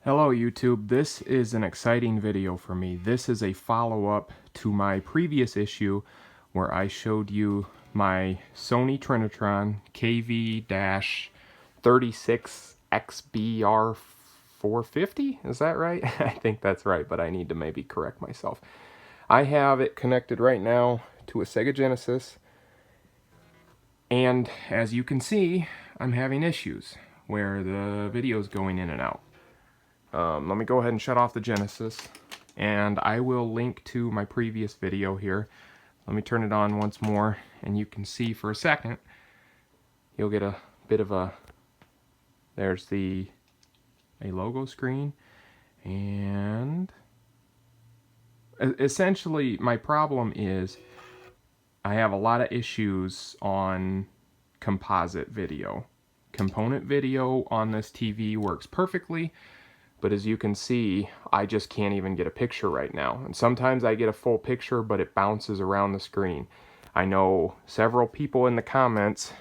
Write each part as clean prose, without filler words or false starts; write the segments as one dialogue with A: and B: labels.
A: Hello YouTube, this is an exciting video for me. This is a follow-up to my previous issue where I showed you my Sony Trinitron KV-36XBR450. Is that right? I think that's right, but I need to maybe correct myself. I have it connected right now to a Sega Genesis, and as you can see, I'm having issues where the video is going in and out. Let me go ahead and shut off the Genesis, and I will link to my previous video here. Let me turn it on once more, and you can see for a second, you'll get a bit of a, there's a logo screen, and essentially my problem is I have a lot of issues on composite video. Component video on this TV works perfectly, but as you can see, I just can't even get a picture right now. And sometimes I get a full picture, but it bounces around the screen. I know several people in the comments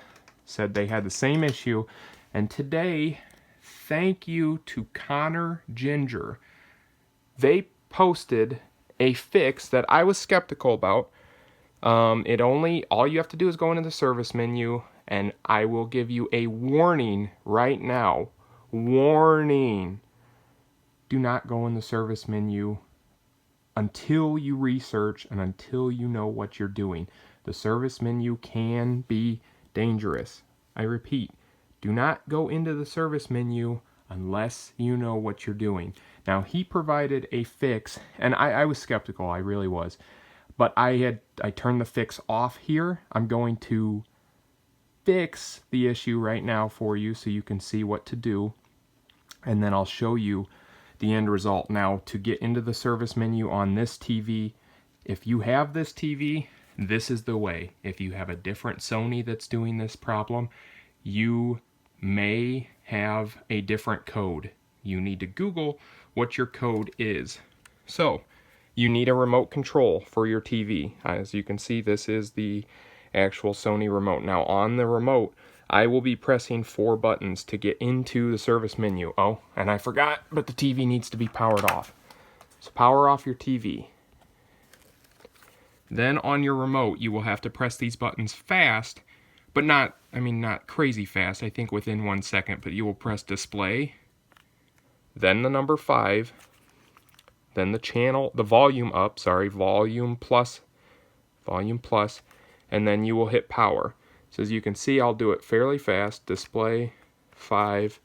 A: said they had the same issue. And today, thank you to Connor Ginger. They posted a fix that I was skeptical about. All you have to do is go into the service menu, and I will give you a warning right now. Warning. Do not go in the service menu until you research and until you know what you're doing. The service menu can be dangerous. I repeat, do not go into the service menu unless you know what you're doing. Now, he provided a fix, and I was skeptical, I really was. But I turned the fix off here. I'm going to fix the issue right now for you so you can see what to do. And then I'll show you the end result. Now, to get into the service menu on this TV, if you have this TV, this is the way. If you have a different Sony that's doing this problem, you may have a different code. You need to Google what your code is. So, you need a remote control for your TV. As you can see, this is the actual Sony remote. Now, on the remote, I will be pressing 4 buttons to get into the service menu. Oh, and I forgot, but the TV needs to be powered off. So power off your TV. Then on your remote, you will have to press these buttons fast, but not crazy fast. I think within 1 second, but you will press display, then the number 5, then the volume up, volume plus, and then you will hit power. So as you can see, I'll do it fairly fast. Display, 5,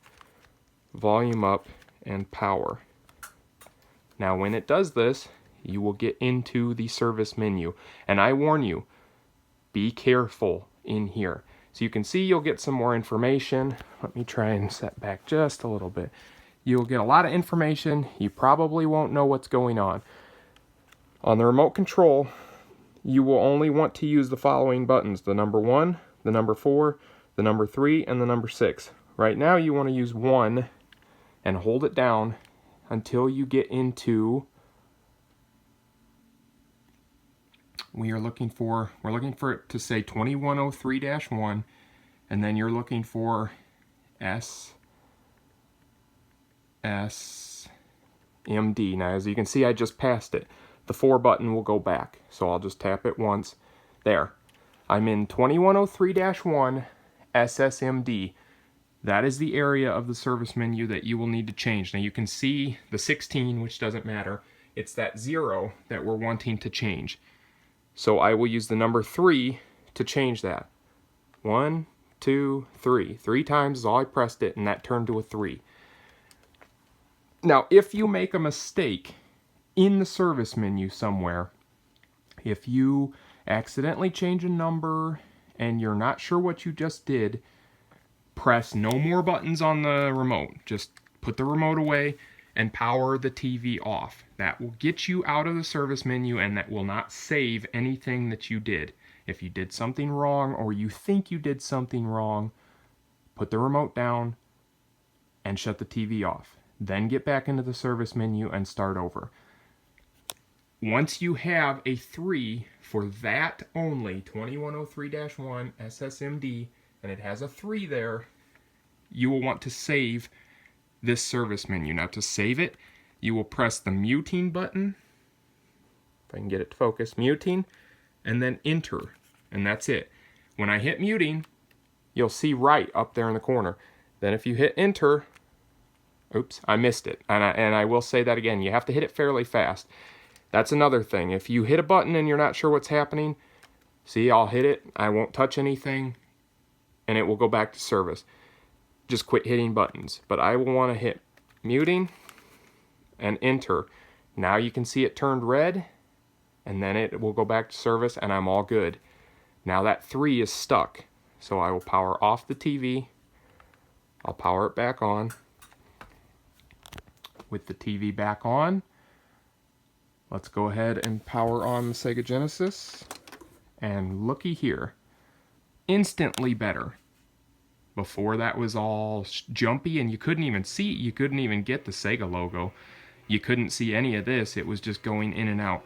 A: volume up, and power. Now when it does this, you will get into the service menu. And I warn you, be careful in here. So you can see you'll get some more information. Let me try and set back just a little bit. You'll get a lot of information. You probably won't know what's going on. On the remote control, you will only want to use the following buttons: the number 1, the number 4, the number 3, and the number 6. Right now you want to use 1 and hold it down until you get into, we're looking for it to say 2103-1, and then you're looking for SSMD. Now as you can see, I just passed it. The 4 button will go back, so I'll just tap it once. There. I'm in 2103-1 SSMD. That is the area of the service menu that you will need to change. Now you can see the 16, which doesn't matter. It's that 0 that we're wanting to change. So I will use the number 3 to change that. 1, 2, 3. 3 times is all I pressed it, and that turned to a 3. Now, if you make a mistake in the service menu somewhere, if you accidentally change a number and you're not sure what you just did, press no more buttons on the remote. Just put the remote away and power the TV off. That will get you out of the service menu, and that will not save anything that you did. If you did something wrong or you think you did something wrong, put the remote down and shut the TV off. Then get back into the service menu and start over. Once you have a 3 for that only, 2103-1 SSMD, and it has a 3 there, you will want to save this service menu. Now to save it, you will press the muting button, if I can get it to focus, muting, and then enter, and that's it. When I hit muting, you'll see right up there in the corner. Then if you hit enter, oops, I missed it. And I will say that again, you have to hit it fairly fast. That's another thing. If you hit a button and you're not sure what's happening, see, I'll hit it, I won't touch anything, and it will go back to service. Just quit hitting buttons. But I will want to hit muting and enter. Now you can see it turned red, and then it will go back to service, and I'm all good. Now that 3 is stuck, so I will power off the TV. I'll power it back on. With the TV back on, let's go ahead and power on the Sega Genesis. And looky here, instantly better. Before that was all jumpy and you couldn't even see, you couldn't even get the Sega logo. You couldn't see any of this, it was just going in and out.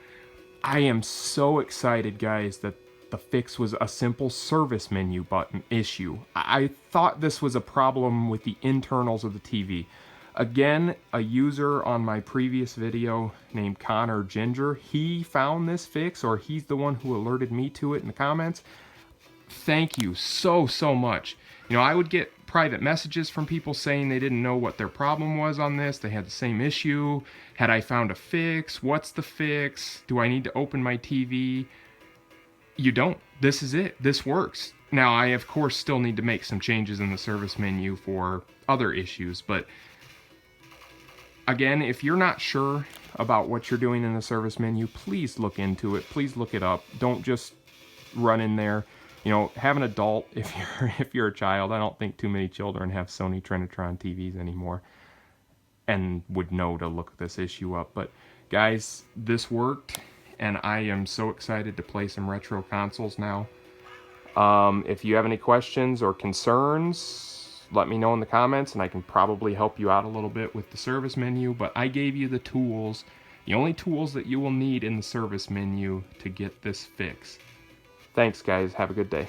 A: I am so excited, guys, that the fix was a simple service menu button issue. I thought this was a problem with the internals of the TV. Again, a user on my previous video named Connor Ginger, he found this fix, or he's the one who alerted me to it in the comments. Thank you so much. You know, I would get private messages from people saying they didn't know what their problem was on this. They had the same issue. Had I found a fix? What's the fix? Do I need to open my TV? You don't. This is it. This works. Now, I, of course, still need to make some changes in the service menu for other issues, but again, if you're not sure about what you're doing in the service menu, please look into it. Please look it up. Don't just run in there. You know, have an adult if you're a child. I don't think too many children have Sony Trinitron TVs anymore and would know to look this issue up. But guys, this worked, and I am so excited to play some retro consoles now. If you have any questions or concerns, let me know in the comments, and I can probably help you out a little bit with the service menu. But I gave you the tools, the only tools that you will need in the service menu to get this fixed. Thanks, guys. Have a good day.